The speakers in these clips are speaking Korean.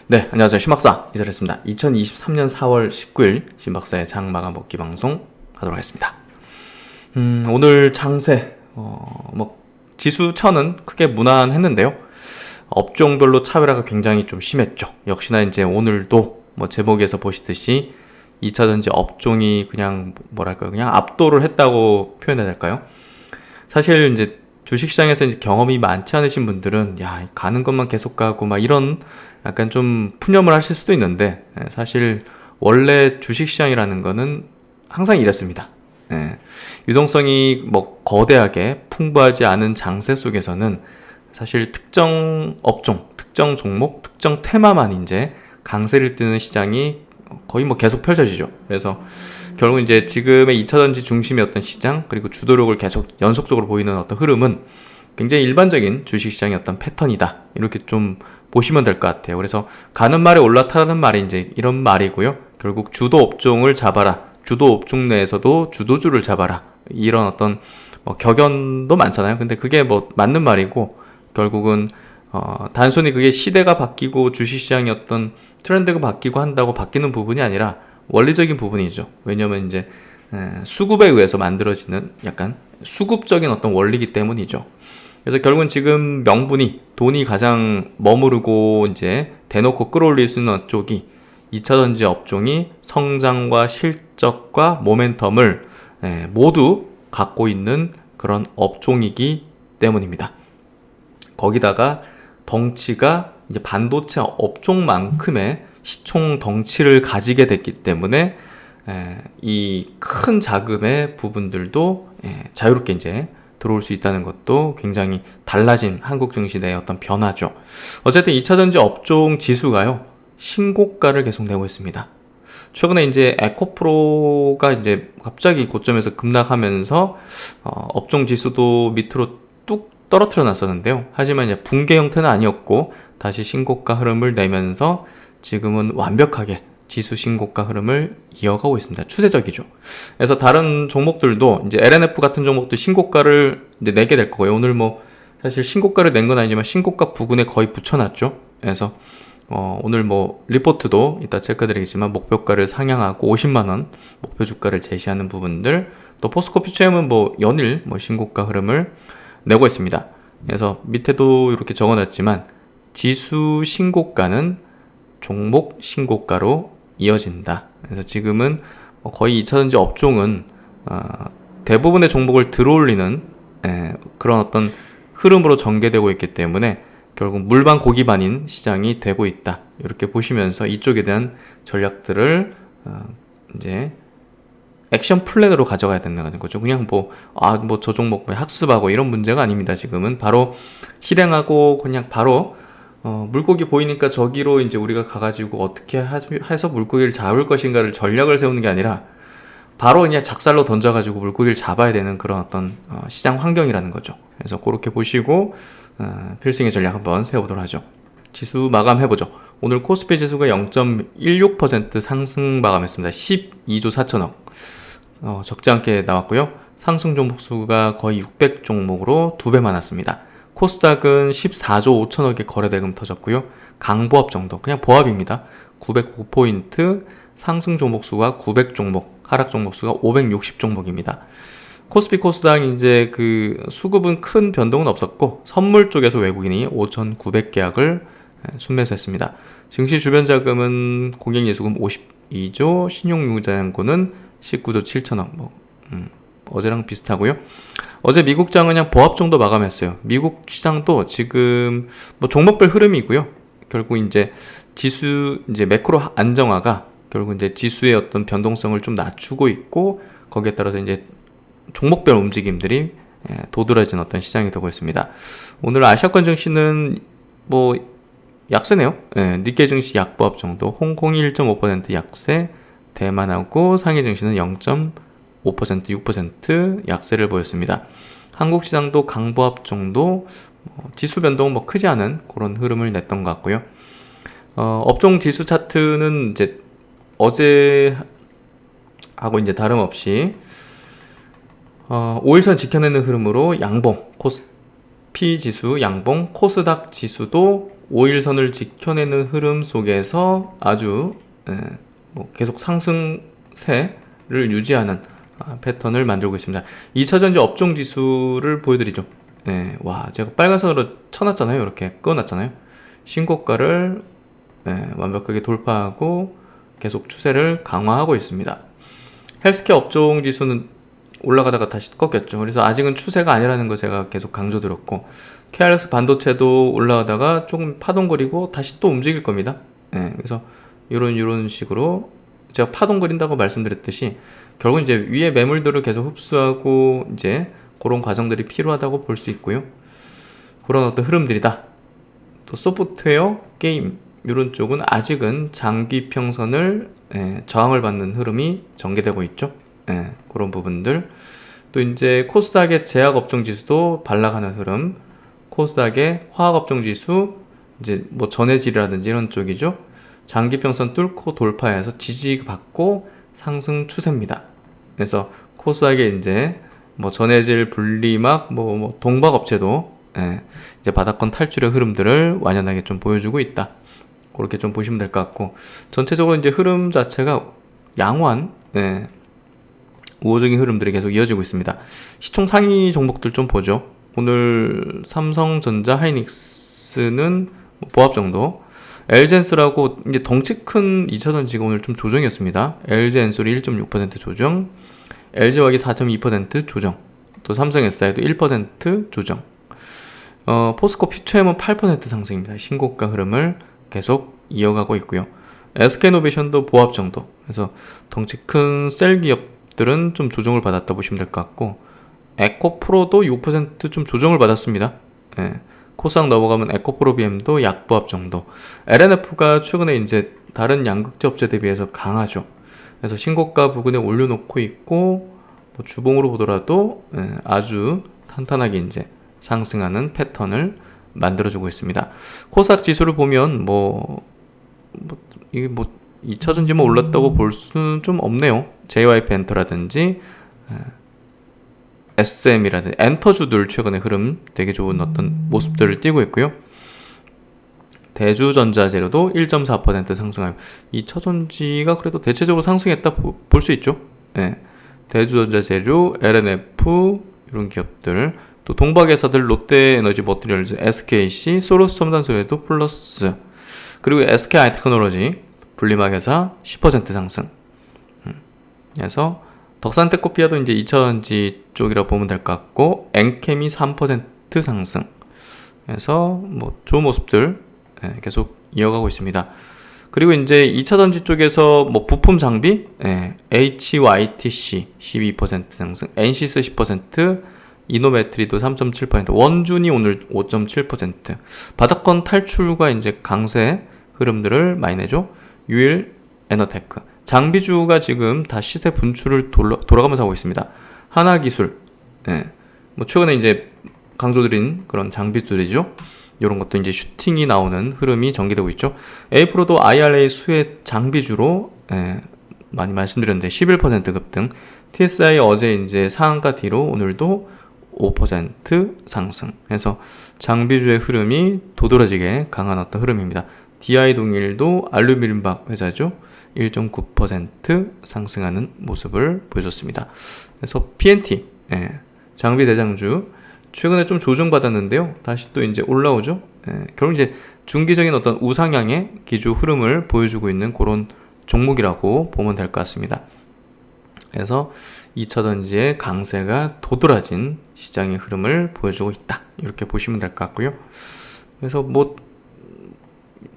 네, 안녕하세요. 신박사 이사했습니다. 2023년 4월 19일 신박사의 장마감 먹기 방송 하도록 하겠습니다. 오늘 장세, 지수 천은 크게 무난했는데요. 업종별로 차별화가 굉장히 좀 심했죠. 역시나 이제 오늘도 제목에서 보시듯이 2차전지 업종이 그냥 그냥 압도를 했다고 표현해야 될까요? 사실 이제 주식시장에서 이제 경험이 많지 않으신 분들은 가는 것만 계속 가고 이런 약간 좀 푸념을 하실 수도 있는데, 사실 원래 주식시장이라는 거는 항상 이랬습니다. 유동성이 거대하게 풍부하지 않은 장세 속에서는 사실 특정 업종, 특정 종목, 특정 테마만 이제 강세를 띠는 시장이 거의 계속 펼쳐지죠. 그래서 결국 이제 지금의 2차전지 중심이었던 시장, 그리고 주도력을 계속 연속적으로 보이는 어떤 흐름은 굉장히 일반적인 주식시장의 어떤 패턴이다, 이렇게 좀 보시면 될 것 같아요. 그래서 가는 말에 올라타는 말이 이제 이런 말이고요. 결국 주도 업종을 잡아라, 주도 업종 내에서도 주도주를 잡아라, 이런 어떤 격언도 많잖아요. 근데 그게 맞는 말이고, 결국은 단순히 그게 시대가 바뀌고 주식시장의 어떤 트렌드가 바뀌고 한다고 바뀌는 부분이 아니라 원리적인 부분이죠. 왜냐면 이제 수급에 의해서 만들어지는 약간 수급적인 어떤 원리이기 때문이죠. 그래서 결국은 지금 명분이, 돈이 가장 머무르고 이제 대놓고 끌어올릴 수 있는 쪽이 2차전지 업종이 성장과 실적과 모멘텀을 모두 갖고 있는 그런 업종이기 때문입니다. 거기다가 덩치가 이제 반도체 업종만큼의 시총 덩치를 가지게 됐기 때문에 이 큰 자금의 부분들도 자유롭게 이제 들어올 수 있다는 것도 굉장히 달라진 한국 증시 내의 어떤 변화죠. 어쨌든 2차전지 업종 지수가요, 신고가를 계속 내고 있습니다. 최근에 이제 에코프로가 이제 갑자기 고점에서 급락하면서 업종 지수도 밑으로 뚝 떨어뜨려 놨었는데요. 하지만 이제 붕괴 형태는 아니었고 다시 신고가 흐름을 내면서 지금은 완벽하게 지수 신고가 흐름을 이어가고 있습니다. 추세적이죠. 그래서 다른 종목들도 이제 LNF 같은 종목도 신고가를 이제 내게 될 거고요. 오늘 사실 신고가를 낸 건 아니지만 신고가 부근에 거의 붙여놨죠. 그래서 오늘 리포트도 이따 체크드리겠지만 목표가를 상향하고 50만원 목표 주가를 제시하는 부분들, 또 포스코 퓨처엠은 연일 신고가 흐름을 내고 있습니다. 그래서 밑에도 이렇게 적어놨지만 지수 신고가는 종목 신고가로 이어진다. 그래서 지금은 거의 2차전지 업종은 대부분의 종목을 들어올리는 그런 어떤 흐름으로 전개되고 있기 때문에 결국 물반 고기반인 시장이 되고 있다, 이렇게 보시면서 이쪽에 대한 전략들을 이제 액션 플랜으로 가져가야 된다는 거죠. 그냥 저 종목 학습하고 이런 문제가 아닙니다. 지금은 바로 실행하고 그냥 바로 물고기 보이니까 저기로 이제 우리가 가가지고 어떻게 해서 물고기를 잡을 것인가를 전략을 세우는 게 아니라 바로 그냥 작살로 던져가지고 물고기를 잡아야 되는 그런 어떤 시장 환경이라는 거죠. 그래서 그렇게 보시고 필승의 전략 한번 세워보도록 하죠. 지수 마감해보죠. 오늘 코스피 지수가 0.16% 상승 마감했습니다. 12조 4천억. 적지 않게 나왔고요. 상승 종목 수가 거의 600 종목으로 2배 많았습니다. 코스닥은 14조 5천억의 거래대금 터졌고요. 강보합 정도, 그냥 보합입니다. 909포인트, 상승 종목 수가 900 종목, 하락 종목 수가 560 종목입니다. 코스피 코스닥 이제 그 수급은 큰 변동은 없었고, 선물 쪽에서 외국인이 5,900계약을 순매수했습니다. 증시 주변 자금은 고객예수금 52조, 신용유자잔고는 19조 7천억. 어제랑 비슷하고요. 어제 미국장은 그냥 보합 정도 마감했어요. 미국 시장도 지금 종목별 흐름이고요. 결국 이제 지수 이제 매크로 안정화가 결국 이제 지수의 어떤 변동성을 좀 낮추고 있고, 거기에 따라서 이제 종목별 움직임들이 도드라진 어떤 시장이 되고 있습니다. 오늘 아시아권 증시는 약세네요. 니케이 증시 약보합 정도, 홍콩이 1.5% 약세, 대만하고 상해 증시는 0.5%, 6% 약세를 보였습니다. 한국 시장도 강보합 정도, 지수 변동은 크지 않은 그런 흐름을 냈던 것 같고요. 업종 지수 차트는 이제 어제 하고 이제 다름없이 5일선 지켜내는 흐름으로 양봉, 코스피 지수 양봉, 코스닥 지수도 5일선을 지켜내는 흐름 속에서 아주 뭐 계속 상승세를 유지하는 패턴을 만들고 있습니다. 2차전지 업종 지수를 보여드리죠. 와, 제가 빨간선으로 쳐놨잖아요. 이렇게 꺼놨잖아요. 신고가를 완벽하게 돌파하고 계속 추세를 강화하고 있습니다. 헬스케어 업종 지수는 올라가다가 다시 꺾였죠. 그래서 아직은 추세가 아니라는 거 제가 계속 강조드렸고, KRX 반도체도 올라가다가 조금 파동거리고 다시 또 움직일 겁니다. 그래서 이런 식으로 제가 파동거린다고 말씀드렸듯이 결국 이제 위에 매물들을 계속 흡수하고 이제 그런 과정들이 필요하다고 볼 수 있고요. 그런 어떤 흐름들이다. 또 소프트웨어, 게임 이런 쪽은 아직은 장기 평선을 저항을 받는 흐름이 전개되고 있죠. 그런 부분들. 또 이제 코스닥의 제약 업종 지수도 반락하는 흐름, 코스닥의 화학 업종 지수, 이제 뭐 전해질이라든지 이런 쪽이죠. 장기 평선 뚫고 돌파해서 지지받고 상승 추세입니다. 그래서 코스닥의 이제 뭐 전해질, 분리막, 뭐 동박 업체도 이제 바닥권 탈출의 흐름들을 완연하게 좀 보여주고 있다. 그렇게 좀 보시면 될 것 같고, 전체적으로 이제 흐름 자체가 양호한 우호적인 흐름들이 계속 이어지고 있습니다. 시총 상위 종목들 좀 보죠. 오늘 삼성전자, 하이닉스는 보합 정도, LG엔솔하고 이제 덩치 큰 2차전지가 오늘 좀 조정이었습니다. LG엔솔이 1.6% 조정, LG화학이 4.2% 조정, 또 삼성SI도 1% 조정, 포스코 퓨처엠은 8% 상승입니다. 신고가 흐름을 계속 이어가고 있고요. SK이노베이션도 보합 정도. 그래서 덩치 큰 셀 기업들은 좀 조정을 받았다 보시면 될 것 같고, 에코프로도 6% 조정을 받았습니다. 코스닥 넘어가면 에코프로 BM도 약보합 정도. LNF가 최근에 이제 다른 양극재 업체 대비해서 강하죠. 그래서 신고가 부근에 올려놓고 있고, 뭐 주봉으로 보더라도 아주 탄탄하게 이제 상승하는 패턴을 만들어주고 있습니다. 코스닥 지수를 보면 이게 2차전지만 올랐다고 볼 수는 좀 없네요. JYP 엔터라든지 SM이라든지 엔터주들 최근에 흐름 되게 좋은 어떤 모습들을 띠고 있고요. 대주전자재료도 1.4% 상승하고, 2차전지가 그래도 대체적으로 상승했다 볼 수 있죠. 대주전자재료, LNF 이런 기업들, 또 동박회사들 롯데에너지 머티리얼즈, SKC, 소로스 첨단소에도 플러스, 그리고 SK하이테크놀로지 분리막회사 10% 상승. 그래서 덕산테코피아도 이제 2차전지 쪽이라 보면 될 것 같고, 엔캠이 3% 상승. 그래서 뭐 좋은 모습들 계속 이어가고 있습니다. 그리고 이제 2차전지 쪽에서 뭐 부품 장비, HYTC 12% 상승, NC스 10%, 이노메트리도 3.7%, 원준이 오늘 5.7%, 바닥권 탈출과 이제 강세 흐름들을 많이 내죠. 유일 에너테크, 장비주가 지금 다 시세 분출을 돌아가면서 하고 있습니다. 하나기술, 뭐 최근에 이제 강조드린 그런 장비주들이죠. 이런 것도 이제 슈팅이 나오는 흐름이 전개되고 있죠. 에이프로도 IRA 수혜 장비주로 많이 말씀드렸는데 11% 급등. TSI 어제 이제 상한가 뒤로 오늘도 5% 상승. 그래서 장비주의 흐름이 도드라지게 강한 어떤 흐름입니다. DI 동일도 알루미늄박 회사죠. 1.9% 상승하는 모습을 보여줬습니다. 그래서 PNT, 장비 대장주 최근에 좀 조정받았는데요. 다시 또 이제 올라오죠. 결국 이제 중기적인 어떤 우상향의 기조 흐름을 보여주고 있는 그런 종목이라고 보면 될 것 같습니다. 그래서 2차전지의 강세가 도드라진 시장의 흐름을 보여주고 있다. 이렇게 보시면 될 것 같고요. 그래서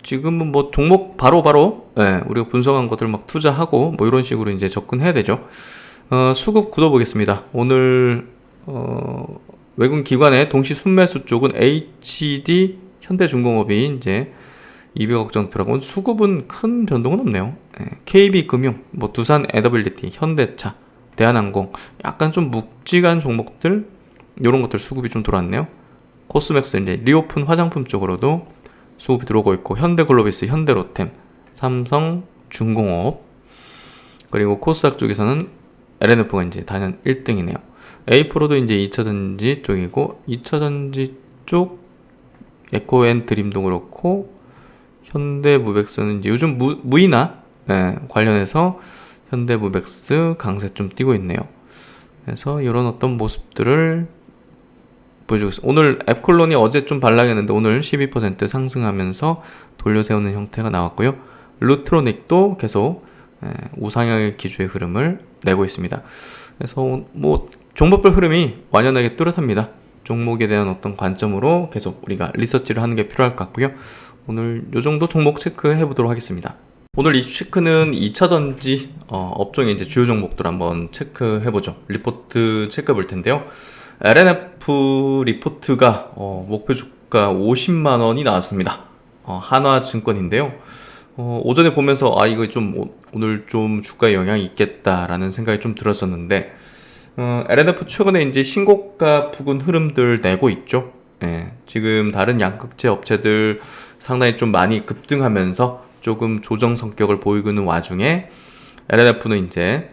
지금은 종목 바로 우리가 분석한 것들 막 투자하고 이런 식으로 이제 접근해야 되죠. 수급 굳어보겠습니다. 오늘 외국 기관의 동시 순매수 쪽은 HD 현대중공업이 이제 200억 정도 들어가고, 수급은 큰 변동은 없네요. KB금융, 두산 에더빌리티, 현대차, 대한항공, 약간 좀 묵직한 종목들, 이런 것들 수급이 좀 들어왔네요. 코스맥스, 이제 리오픈 화장품 쪽으로도 수급이 들어오고 있고, 현대글로비스, 현대로템, 삼성중공업, 그리고 코스닥 쪽에서는 LNF가 이제 단연 1등이네요. 에이프로도 이제 2차전지 쪽이고, 2차전지 쪽 에코앤드림도 그렇고 현대무벡스는 이제 요즘 무이나 관련해서 현대무벡스 강세 좀 띄고 있네요. 그래서 이런 어떤 모습들을 보여주고 있습니다. 오늘 앱콜론이 어제 좀 반락했는데 오늘 12% 상승하면서 돌려세우는 형태가 나왔고요. 루트로닉도 계속 우상향의 기조의 흐름을 내고 있습니다. 그래서 뭐 종목별 흐름이 완연하게 뚜렷합니다. 종목에 대한 어떤 관점으로 계속 우리가 리서치를 하는 게 필요할 것 같고요. 오늘 요 정도 종목 체크해 보도록 하겠습니다. 오늘 이슈 체크는 2차전지 업종의 이제 주요 종목들 한번 체크해 보죠. 리포트 체크해 볼 텐데요. LNF 리포트가 목표 주가 50만 원이 나왔습니다. 한화증권인데요. 오전에 보면서 이거 좀 오늘 좀 주가에 영향이 있겠다라는 생각이 좀 들었었는데 LNF 최근에 이제 신고가 부근 흐름들 내고 있죠. 지금 다른 양극재 업체들 상당히 좀 많이 급등하면서 조금 조정 성격을 보이고 있는 와중에 LNF는 이제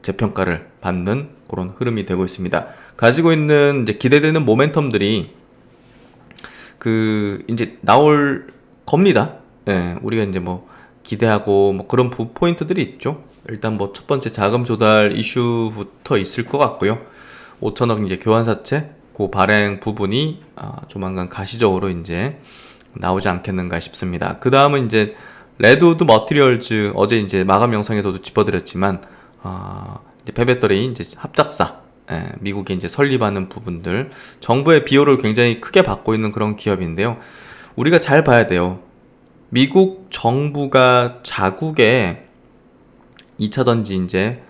재평가를 받는 그런 흐름이 되고 있습니다. 가지고 있는 이제 기대되는 모멘텀들이 이제 나올 겁니다. 우리가 이제 뭐 기대하고 뭐 그런 포인트들이 있죠. 일단 뭐 첫 번째 자금 조달 이슈부터 있을 것 같고요. 5천억 이제 교환사채 그 발행 부분이 조만간 가시적으로 이제 나오지 않겠는가 싶습니다. 그 다음은 이제 레드우드 머티리얼즈 어제 이제 마감 영상에서도 짚어드렸지만 이제 폐배터리 이제 합작사 미국에 이제 설립하는 부분들 정부의 비용을 굉장히 크게 받고 있는 그런 기업인데요. 우리가 잘 봐야 돼요. 미국 정부가 자국의 2차전지 이제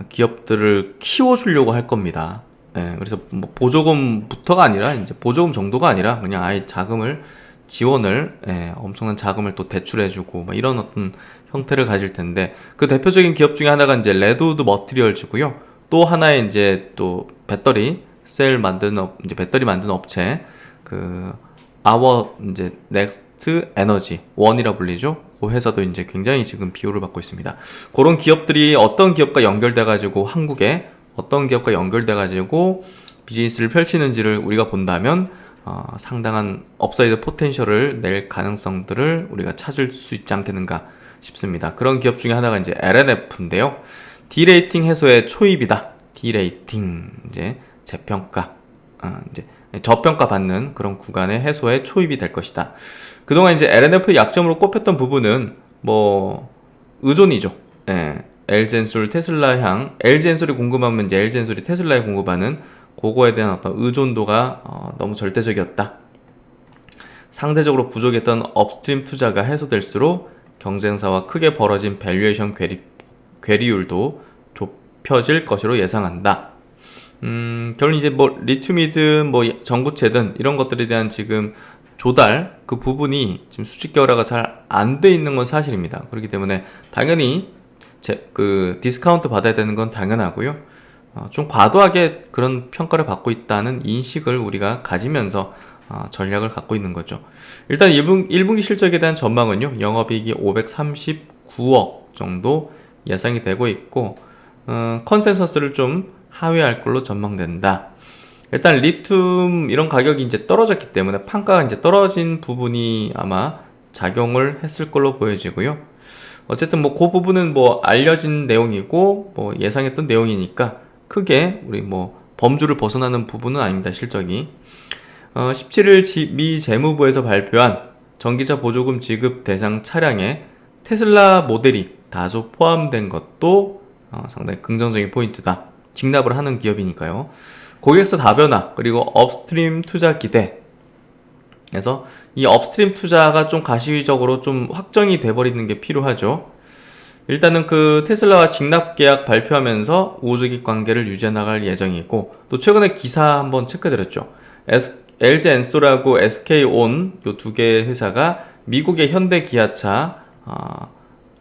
기업들을 키워주려고 할 겁니다. 그래서 뭐 보조금부터가 아니라 이제 보조금 정도가 아니라 그냥 아예 자금을 지원을 엄청난 자금을 또 대출해주고 뭐 이런 어떤 형태를 가질 텐데 그 대표적인 기업 중에 하나가 이제 레드우드 머티리얼즈고요. 또 하나의 이제 또 배터리 셀 만드는 이제 배터리 만드는 업체 아워 이제 넥스트 에너지 원이라 불리죠. 그 회사도 이제 굉장히 지금 비호를 받고 있습니다. 그런 기업들이 어떤 기업과 연결돼 가지고 한국에 어떤 기업과 연결돼 가지고 비즈니스를 펼치는지를 우리가 본다면 상당한 업사이드 포텐셜을 낼 가능성들을 우리가 찾을 수 있지 않겠는가 싶습니다. 그런 기업 중에 하나가 이제 LNF인데요. D레이팅 해소의 초입이다. D레이팅 이제 재평가 이제 저평가 받는 그런 구간의 해소의 초입이 될 것이다. 그동안 이제 LNF의 약점으로 꼽혔던 부분은 뭐 의존이죠. LG엔솔 테슬라향 LG엔솔이 궁금하면 이제 LG엔솔이 테슬라에 공급하는 그거에 대한 어떤 의존도가 너무 절대적이었다. 상대적으로 부족했던 업스트림 투자가 해소될수록 경쟁사와 크게 벌어진 밸류에이션 괴리율도 좁혀질 것으로 예상한다. 결론 이제 뭐 리튬이든 뭐 전구체든 이런 것들에 대한 지금 조달 그 부분이 지금 수직 결화가 잘 안 돼 있는 건 사실입니다. 그렇기 때문에 당연히 디스카운트 받아야 되는 건 당연하고요. 좀 과도하게 그런 평가를 받고 있다는 인식을 우리가 가지면서 전략을 갖고 있는 거죠. 일단 1분기 실적에 대한 전망은요. 영업이익이 539억 정도 예상이 되고 있고 컨센서스를 좀 하회할 걸로 전망된다. 일단 리튬 이런 가격이 이제 떨어졌기 때문에 판가가 이제 떨어진 부분이 아마 작용을 했을 걸로 보여지고요. 어쨌든 뭐 그 부분은 뭐 알려진 내용이고 뭐 예상했던 내용이니까 크게 우리 뭐 범주를 벗어나는 부분은 아닙니다. 실적이 17일 미 재무부에서 발표한 전기차 보조금 지급 대상 차량에 테슬라 모델이 다소 포함된 것도 상당히 긍정적인 포인트다. 직납을 하는 기업이니까요. 고객사 다변화 그리고 업스트림 투자 기대 그래서 이 업스트림 투자가 좀 가시적으로 좀 확정이 돼버리는 게 필요하죠. 일단은 테슬라와 직납 계약 발표하면서 우호적인 관계를 유지해 나갈 예정이고 또 최근에 기사 한번 체크드렸죠. LG 엔솔하고 SK온 요 두 개의 회사가 미국의 현대 기아차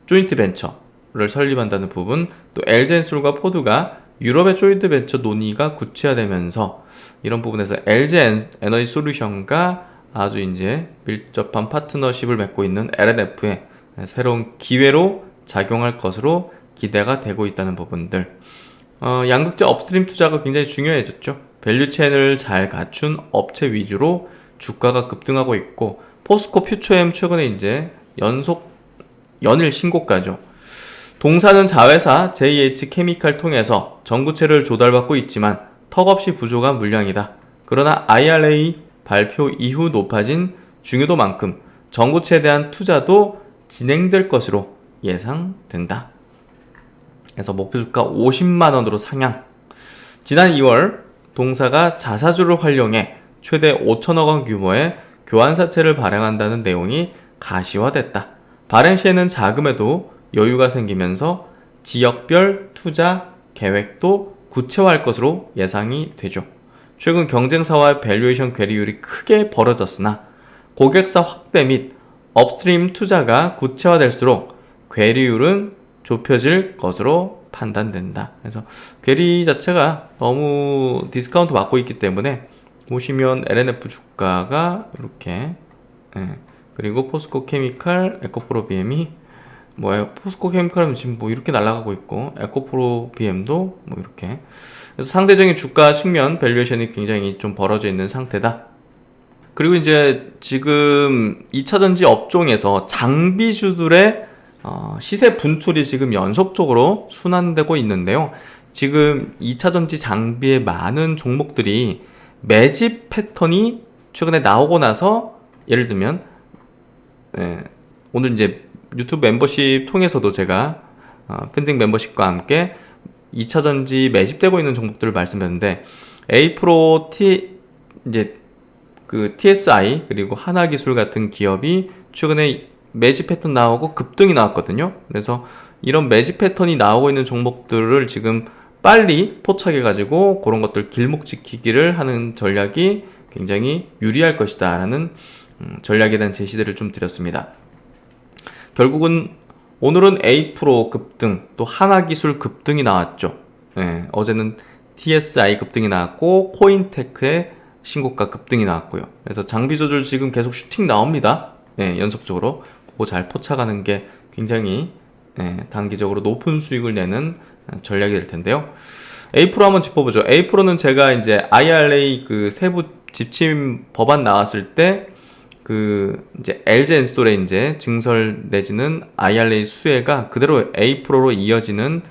조인트 벤처를 설립한다는 부분 또 LG 엔솔과 포드가 유럽의 조인트 벤처 논의가 구체화되면서 이런 부분에서 LG 에너지 솔루션과 아주 이제 밀접한 파트너십을 맺고 있는 LNF의 새로운 기회로 작용할 것으로 기대가 되고 있다는 부분들. 양극재 업스트림 투자가 굉장히 중요해졌죠. 밸류체인을 잘 갖춘 업체 위주로 주가가 급등하고 있고, 포스코 퓨처엠 최근에 이제 연일 신고가죠. 동사는 자회사 JH케미칼 통해서 전구체를 조달받고 있지만 턱없이 부족한 물량이다. 그러나 IRA 발표 이후 높아진 중요도만큼 전구체에 대한 투자도 진행될 것으로 예상된다. 그래서 목표 주가 50만원으로 상향. 지난 2월 동사가 자사주를 활용해 최대 5천억원 규모의 교환사채를 발행한다는 내용이 가시화됐다. 발행 시에는 자금에도 여유가 생기면서 지역별 투자 계획도 구체화할 것으로 예상이 되죠. 최근 경쟁사와의 밸류에이션 괴리율이 크게 벌어졌으나 고객사 확대 및 업스트림 투자가 구체화될수록 괴리율은 좁혀질 것으로 판단된다. 그래서 괴리 자체가 너무 디스카운트 받고 있기 때문에 보시면 LNF 주가가 이렇게, 그리고 포스코 케미칼, 에코프로 BM이 포스코 케미칼은 지금 이렇게 날아가고 있고, 에코프로 BM도 이렇게. 그래서 상대적인 주가 측면 밸류에이션이 굉장히 좀 벌어져 있는 상태다. 그리고 이제 지금 2차전지 업종에서 장비주들의 시세 분출이 지금 연속적으로 순환되고 있는데요. 지금 2차전지 장비의 많은 종목들이 매집 패턴이 최근에 나오고 나서, 예를 들면 오늘 이제 유튜브 멤버십 통해서도 제가 팬딩 멤버십과 함께 2차전지 매집되고 있는 종목들을 말씀드렸는데, 에이프로 이제 그 TSI 그리고 하나기술 같은 기업이 최근에 매집 패턴 나오고 급등이 나왔거든요. 그래서 이런 매집 패턴이 나오고 있는 종목들을 지금 빨리 포착해가지고 그런 것들 길목 지키기를 하는 전략이 굉장히 유리할 것이다 라는 전략에 대한 제시들을 좀 드렸습니다. 결국은 오늘은 A-프로 급등, 또 하나기술 급등이 나왔죠. 어제는 TSI 급등이 나왔고 코인테크의 신고가 급등이 나왔고요. 그래서 장비 조절 지금 계속 슈팅 나옵니다. 연속적으로 그거 잘 포착하는 게 굉장히 단기적으로 높은 수익을 내는 전략이 될 텐데요. A-프로 한번 짚어보죠. A-프로는 제가 이제 IRA 그 세부 지침 법안 나왔을 때 이제 LG 엔솔의 이제 증설 내지는 IRA 수혜가 그대로 A-프로로 이어지는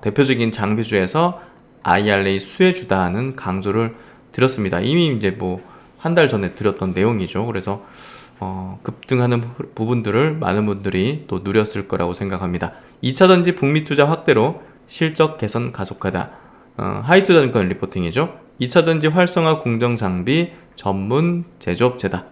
대표적인 장비주에서 IRA 수혜주다는 강조를 드렸습니다. 이미 이제 한 달 전에 드렸던 내용이죠. 그래서 급등하는 부분들을 많은 분들이 또 누렸을 거라고 생각합니다. 2차전지 북미 투자 확대로 실적 개선 가속하다. 하이투자증권 리포팅이죠. 2차전지 활성화 공정 장비 전문 제조업체다.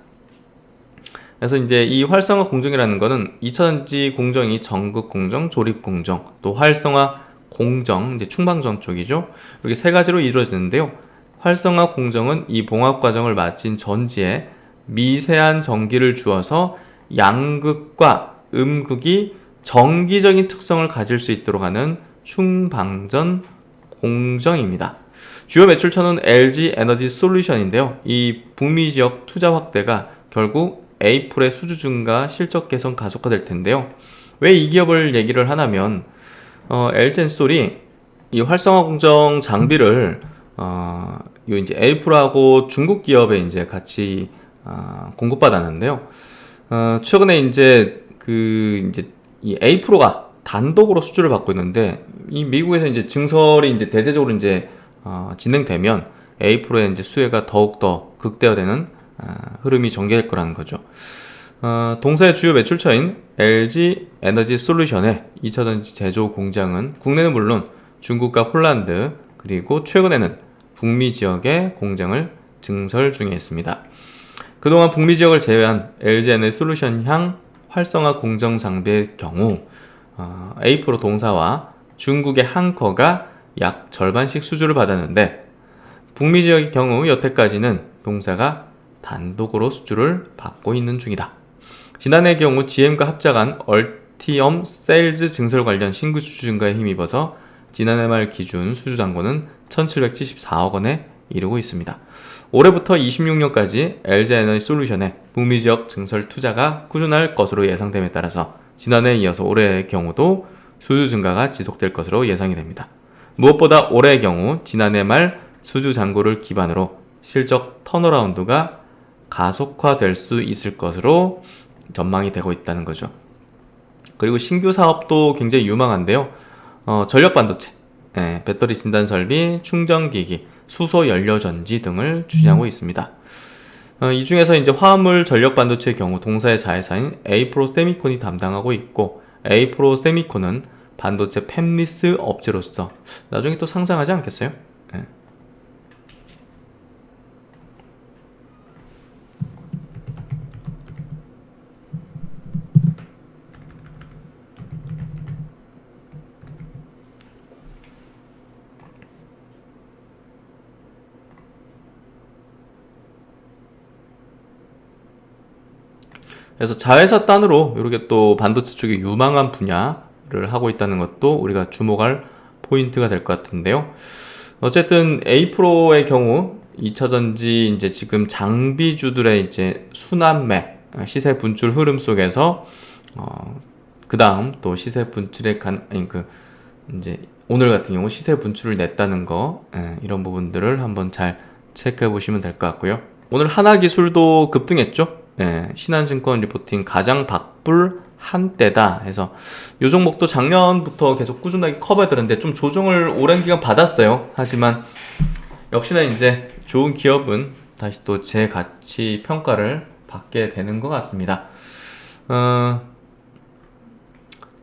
그래서 이제 이 활성화 공정이라는 거는 2차전지 공정이 전극 공정, 조립 공정, 또 활성화 공정, 이제 충방전 쪽이죠. 이렇게 세 가지로 이루어지는데요. 활성화 공정은 이 봉합 과정을 마친 전지에 미세한 전기를 주어서 양극과 음극이 정기적인 특성을 가질 수 있도록 하는 충방전 공정입니다. 주요 매출처는 LG 에너지 솔루션인데요. 이 북미 지역 투자 확대가 결국 A-프로의 수주 증가, 실적 개선 가속화될 텐데요. 왜 이 기업을 얘기를 하냐면 LG 엔솔이 이 활성화 공정 장비를 이제 A-프로하고 중국 기업에 이제 같이 공급받았는데요. 최근에 이제 이 A-프로가 단독으로 수주를 받고 있는데, 이 미국에서 이제 증설이 이제 대대적으로 이제 진행되면 A-프로의 이제 수혜가 더욱더 극대화되는 흐름이 전개될 거라는 거죠. 동사의 주요 매출처인 LG 에너지 솔루션의 2차전지 제조 공장은 국내는 물론 중국과 폴란드, 그리고 최근에는 북미 지역의 공장을 증설 중에 있습니다. 그동안 북미 지역을 제외한 LG 에너지 솔루션향 활성화 공정 장비의 경우 A-프로 동사와 중국의 한커가 약 절반씩 수주를 받았는데, 북미 지역의 경우 여태까지는 동사가 단독으로 수주를 받고 있는 중이다. 지난해의 경우 GM과 합작한 얼티엄 세일즈 증설 관련 신규 수주 증가에 힘입어서 지난해 말 기준 수주 잔고는 1774억 원에 이르고 있습니다. 올해부터 26년까지 LG 에너지 솔루션의 북미 지역 증설 투자가 꾸준할 것으로 예상됨에 따라서 지난해에 이어서 올해의 경우도 수주 증가가 지속될 것으로 예상이 됩니다. 무엇보다 올해의 경우 지난해 말 수주 잔고를 기반으로 실적 턴어라운드가 가속화될 수 있을 것으로 전망이 되고 있다는 거죠. 그리고 신규 사업도 굉장히 유망한데요. 전력 반도체, 배터리 진단 설비, 충전기기, 수소 연료 전지 등을 추진하고 있습니다. 이 중에서 이제 화물 전력 반도체의 경우 동사의 자회사인 에이프로 세미콘이 담당하고 있고, 에이프로 세미콘은 반도체 팹리스 업체로서 나중에 또 상장하지 않겠어요? 그래서 자회사 단으로 이렇게 또 반도체 쪽에 유망한 분야를 하고 있다는 것도 우리가 주목할 포인트가 될 것 같은데요. 어쨌든 A프로의 경우 2차전지 이제 지금 장비주들의 이제 순환매 시세 분출 흐름 속에서 그 다음 또 시세 분출의 이제 오늘 같은 경우 시세 분출을 냈다는 거, 이런 부분들을 한번 잘 체크해 보시면 될 것 같고요. 오늘 하나기술도 급등했죠. 신한증권 리포팅 가장 박불 한때다 해서 이 종목도 작년부터 계속 꾸준하게 커버해드렸는데 좀 조정을 오랜 기간 받았어요. 하지만 역시나 이제 좋은 기업은 다시 또 제 가치 평가를 받게 되는 것 같습니다.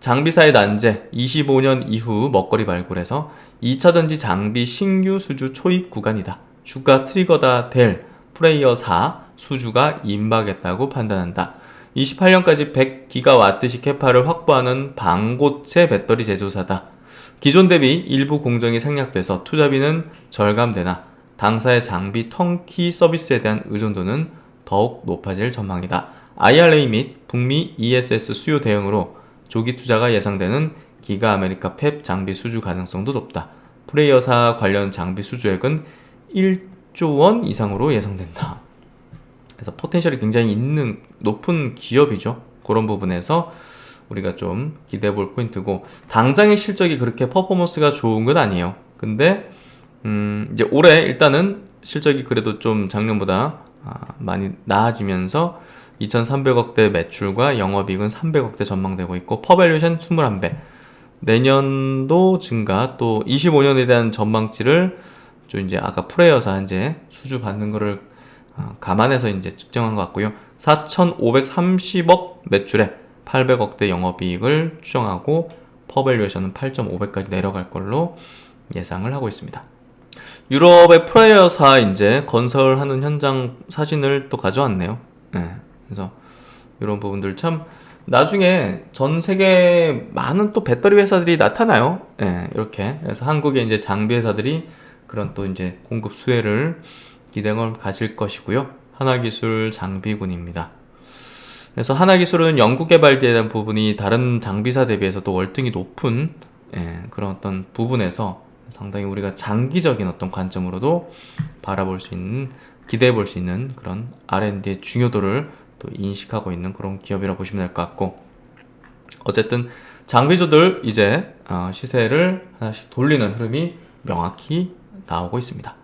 장비사의 난제 25년 이후 먹거리 발굴에서 2차전지 장비 신규 수주 초입 구간이다. 주가 트리거다 될 플레이어 4 수주가 임박했다고 판단한다. 28년까지 100GW씩 캐파를 확보하는 반고체 배터리 제조사다. 기존 대비 일부 공정이 생략돼서 투자비는 절감되나 당사의 장비 턴키 서비스에 대한 의존도는 더욱 높아질 전망이다. IRA 및 북미 ESS 수요 대응으로 조기 투자가 예상되는 기가 아메리카 팹 장비 수주 가능성도 높다. 플레이어사 관련 장비 수주액은 1조 원 이상으로 예상된다. 그래서 포텐셜이 굉장히 있는 높은 기업이죠. 그런 부분에서 우리가 좀 기대해 볼 포인트고, 당장의 실적이 그렇게 퍼포먼스가 좋은 건 아니에요. 근데 이제 올해 일단은 실적이 그래도 좀 작년보다 많이 나아지면서 2,300억대 매출과 영업이익은 300억대 전망되고 있고, 퍼밸류션 21배, 내년도 증가, 또 25년에 대한 전망치를 좀 이제 아까 프레이어사 이제 수주 받는 거를 감안해서 이제 측정한 것 같고요. 4,530억 매출에 800억대 영업이익을 추정하고 퍼밸류에이션은 8.5배까지 내려갈 걸로 예상을 하고 있습니다. 유럽의 프레이어사 이제 건설하는 현장 사진을 또 가져왔네요. 그래서 이런 부분들 참 나중에 전 세계 많은 또 배터리 회사들이 나타나요. 이렇게. 그래서 한국의 이제 장비 회사들이 그런 또 이제 공급 수혜를 기대감을 가질 것이고요. 하나기술 장비군입니다. 그래서 하나기술은 연구개발에 대한 부분이 다른 장비사 대비해서도 월등히 높은 그런 어떤 부분에서 상당히 우리가 장기적인 어떤 관점으로도 바라볼 수 있는, 기대해 볼 수 있는 그런 R&D의 중요도를 또 인식하고 있는 그런 기업이라고 보시면 될 것 같고, 어쨌든 장비주들 이제 시세를 하나씩 돌리는 흐름이 명확히 나오고 있습니다.